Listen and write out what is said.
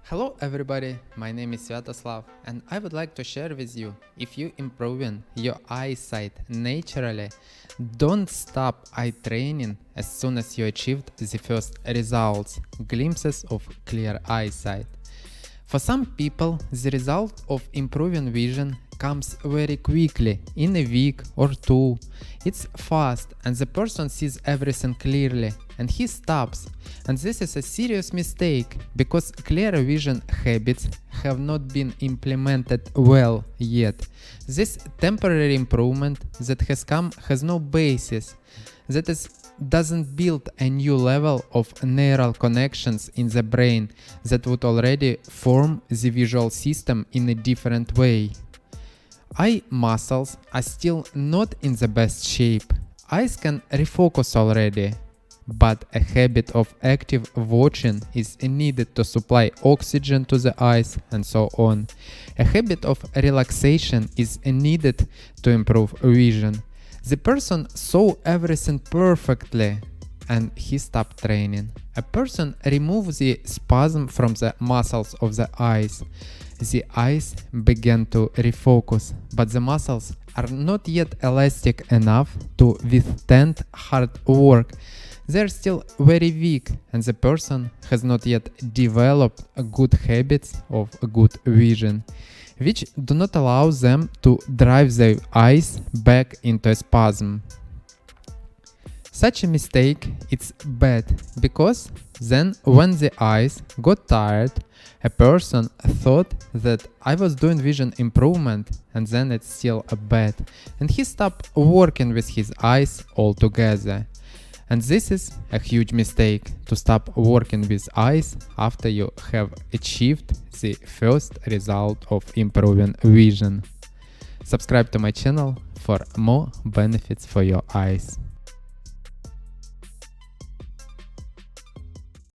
Hello everybody, my name is Sviatoslav and I would like to share with you, if you improving your eyesight naturally, don't stop eye training as soon as you achieved the first results, glimpses of clear eyesight. For some people, the result of improving vision comes very quickly, in a week or two. It's fast and the person sees everything clearly and he stops. And this is a serious mistake because clear vision habits have not been implemented well yet. This temporary improvement that has come has no basis. That is, doesn't build a new level of neural connections in the brain that would already form the visual system in a different way. Eye muscles are still not in the best shape. Eyes can refocus already, but a habit of active watching is needed to supply oxygen to the eyes and so on. A habit of relaxation is needed to improve vision. The person saw everything perfectly and he stopped training. A person removes the spasm from the muscles of the eyes. The eyes began to refocus, but the muscles are not yet elastic enough to withstand hard work. They are still very weak and the person has not yet developed good habits of good vision, which do not allow them to drive their eyes back into a spasm. Such a mistake is bad because then when the eyes got tired, a person thought that I was doing vision improvement and then it's still bad, and he stopped working with his eyes altogether. And this is a huge mistake, to stop working with eyes after you have achieved the first result of improving vision. Subscribe to my channel for more benefits for your eyes.